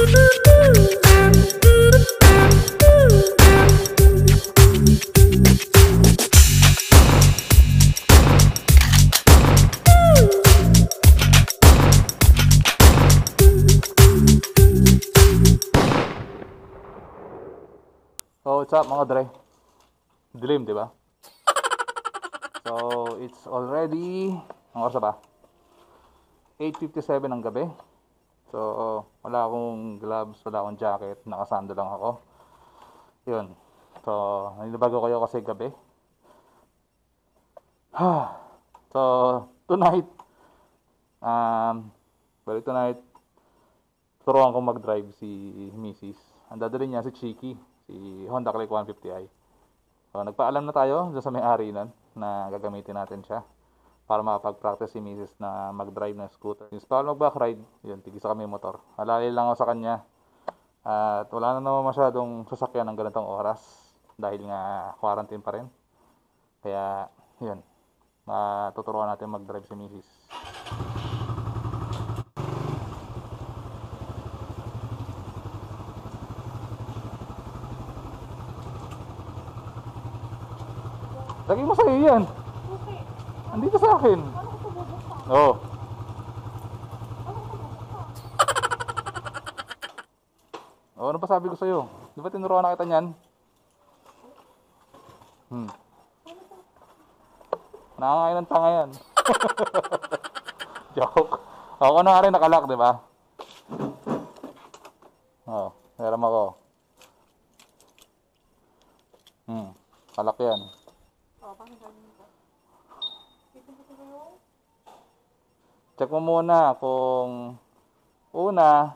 So, what's up mga dre? Dilim, di ba? So, it's already, ang oras na ba? 8:57 ng gabi. So, wala akong gloves, wala akong jacket, nakasando lang ako. Yun. So, nanibago kayo kasi gabi. So, tonight, tonight, turuan ko mag-drive si Mrs. Ang dadalhin niya si Chiki, si Honda Click 150i. So, nagpaalam na tayo dyan sa may-ari nun na gagamitin natin siya para makapag-practice si Mrs. na mag-drive ng scooter. Since bawal mag-backride, yun, tigisa kami motor. Alali lang ako sa kanya. At wala na naman masyadong sasakyan ng ganitong oras dahil nga quarantine pa rin. Kaya, yun, matuturuan natin mag-drive si Mrs. Lagi mo sa'yo yan. Okay. Andito sa akin. Paano ko ito bubuksan? Oo. Paano ko ito bubuksan? Ano pa sabi ko sa'yo? Di ba tinuruan na kita niyan? Nakakain ng tanga yan. Joke. Ako na nga rin nakalak, di ba? Oo. Meron ako. Kalak yan. Paano gawin ko? Pipindutin ko yung... Check mo muna kung una,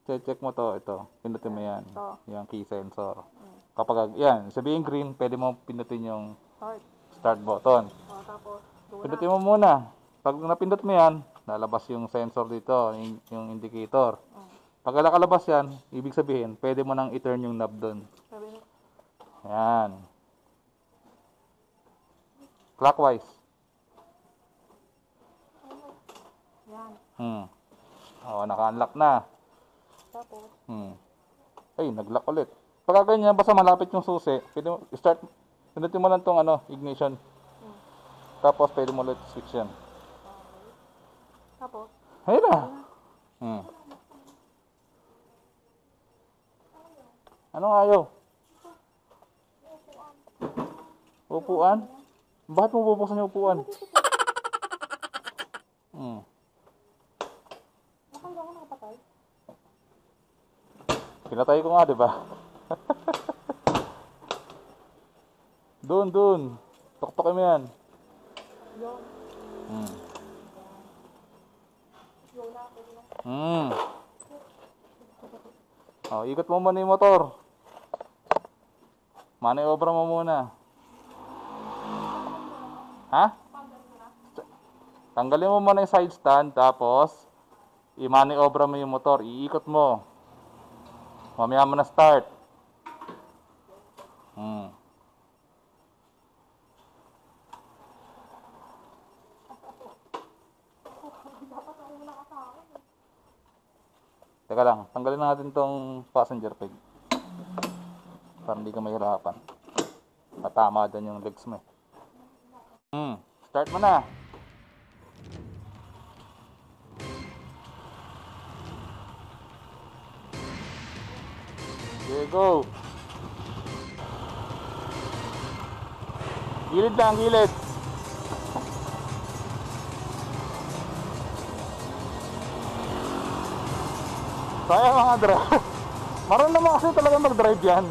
check mo to, ito. Pindutin mo yan. Ito. Yung key sensor. Kapag yan, sabihin green, pwede mo pindutin yung Start. start button. Tapos, doon Pindutin mo muna. Pag napindot mo yan, lalabas yung sensor dito, yung indicator. Pag nakalabas yan, ibig sabihin, pwede mo nang i-turn yung knob doon. Sabi mo, Yan. Clockwise. yan. Naka-unlock na. Tapos, Ay, nag-lock ulit. Pagka ganyan, basta malapit yung susi, pwede mo, start, pindutin mo lang tong ignition. Tapos, pwede mo ulit switch yan. tapos, Ayun na. Anong ayaw? Upuan? Bakit mo bubuksan yung upuan? nakangga ko nakapatay. Pinatay ko nga, di ba? Doon. Tuktokin mo yan. Yun. Yun na, pwede na. Ikot mo muna yung motor. Maniobra mo muna. Ha? Tanggalin mo muna yung side stand, tapos i-maniobra mo yung motor, iikot mo. Mamaya mo na start. Teka lang, tanggalin na natin tong passenger peg para hindi ka mahirapan. Patama dyan yung legs mo. Start mo na. Okay, go. Gilid lang, gilid. Sayang mga drive. Marunong naman kasi talaga mag-drive yan.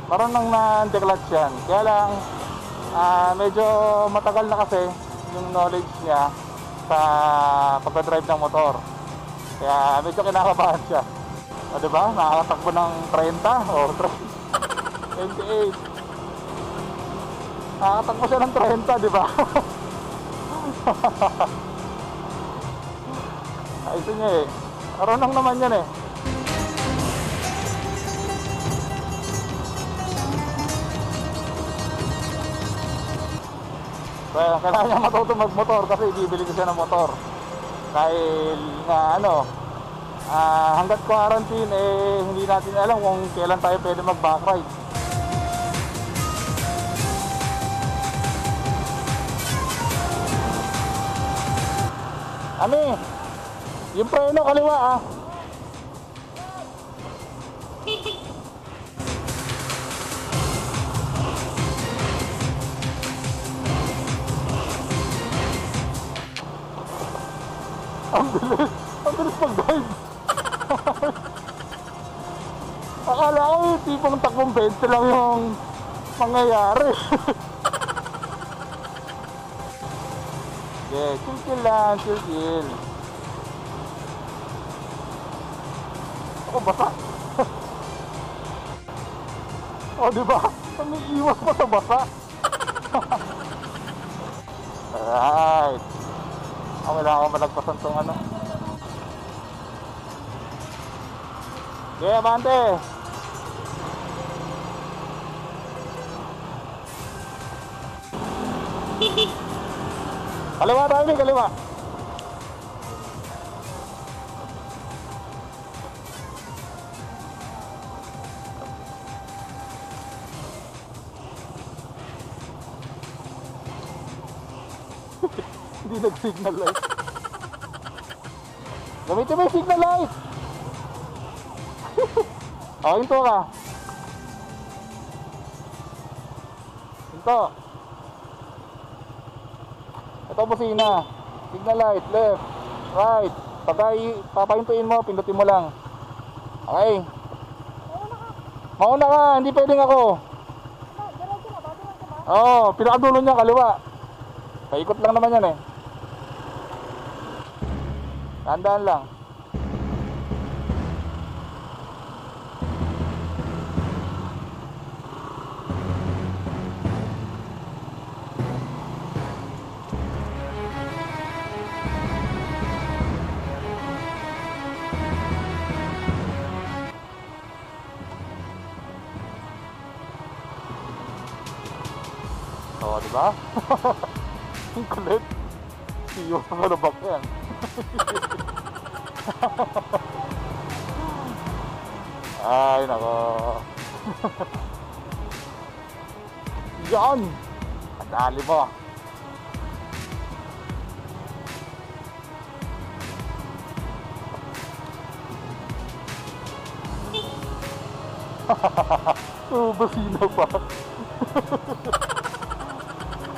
Marunong na-declutch yan. Kaya lang, medyo matagal na kasi yung knowledge niya sa pagdadrive ng motor. Kaya medyo kinakabahan siya. Diba? Nakakatakbo ng 30 o 28. Nakakatakbo siya ng 30, diba? Ayos niya eh. Marunong naman yan eh. Kaya kailangan niya matuto magmotor kasi bibili ko siya ng motor. Dahil nga hanggat quarantine, hindi natin alam kung kailan tayo pwede mag-backride. Ami, yung preno kaliwa Ang bilis mag-drive. Akala ko tipong takbong 20 lang yung mangyayari. Yeah, chill lang, chill. Ako basa. Oh, di ba? Umiiwas pa sa basa. Alright. Kailangan ko malagpasan tong ano. Okay, abante. Kaliwa tayo, may kaliwa. Hindi nag-signal light. Gamitin mo yung signal light. Hinto ka. Hinto. Ito busina. Signal light, left, right. Papahintuin mo, pindutin mo lang. Okay. Mauna ka, hindi pwedeng ako. Oo, pinakadulo niya kaliwa. Paikot lang naman yan Tandaan lang. Oo, diba? Ang kulit. Iyo sa kalabak yan. Ay, nako. Yan! Padali mo. Basina pa.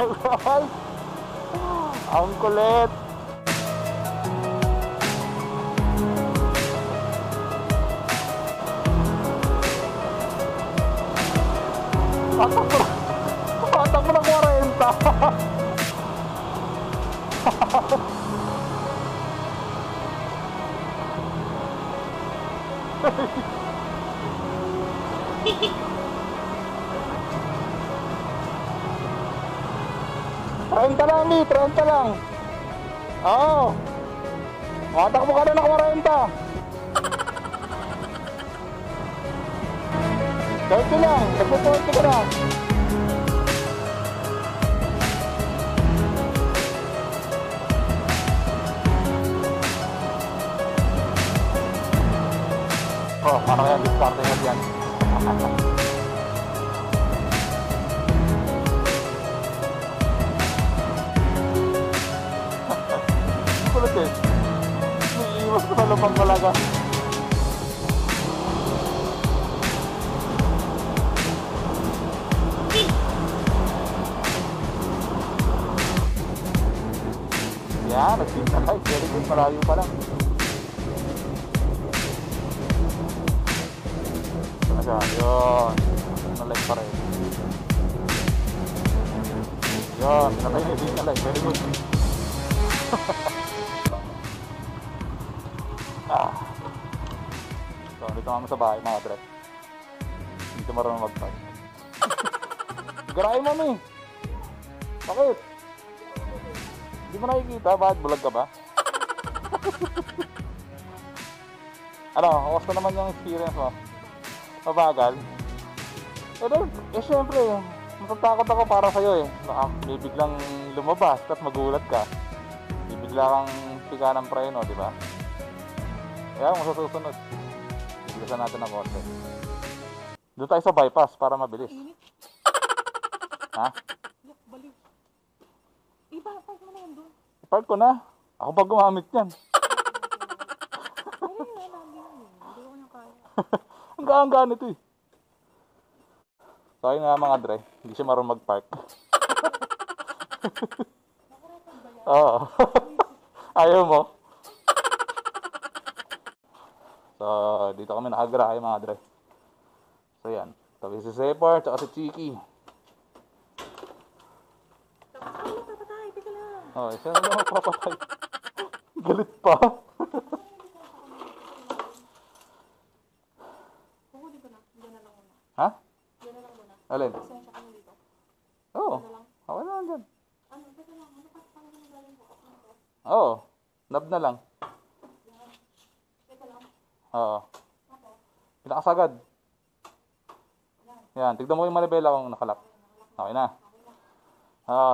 Alright. Ang kulit. Patak mo ng 40. 30 lang, 30 lang. Oo. Matakbo ka na ng 40. 30 lang, nagpo-40 ka na. Oh, paano kaya diskarte nga yan? Kulit may iwas ko sa lupang talaga. Yan, nag-signal light. Very good, malayo pa lang. Ito na siya, yun. Signal light pa rin. Yun, pinatay na yung signal light. Very good. So, dito naman sa bahay, mga drep. Dito marunong mag-park. Garahin mo, mi. Bakit? Hindi mo nakikita? Bakit? Bulag ka ba? Ano? Kamusta naman yung experience mo? Mabagal? Syempre, matatakot ako para sa'yo Baka may biglang lumabas at magulat ka. May bigla kang pika ng preno, di ba? Kaya mo sa susunod. Bilisan natin ng konti. Doon tayo sa bypass para mabilis. Init. Ha? Look, baliw. Iba, park mo na yan doon. Park ko na. Ako pa gumamit yan. Ay, wala lang din yun. Hindi ko nang kaya. Ang gaan-gaan ito eh. So ayun nga mga dre, hindi siya marunong mag-park. Oo. Ayaw mo. So dito kami nakagrahe mga dre. So yan. Tabi si Separ, tsaka si Chiki. Ay, napapatay. Teka lang. Oh, siya na lang magpapatay. Galit pa. Kukunin ko na. Diyan na lang muna. Ha? Diyan na lang muna. Alin? Pasensya ka na dito. Oo. Diyan na lang. Okay na lang dyan. Ano, teka lang. Ano pa pang galing ko? Ano to? Oo. Nab na lang. Teka lang. Oo. Pinakasagad. Yan, tignan mo yung manibela kung nakalak. Okay na.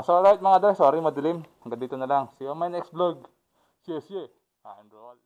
So alright mga dre, sorry madilim. Hanggang dito na lang. See you on my next vlog. Cheers, yeah. And roll.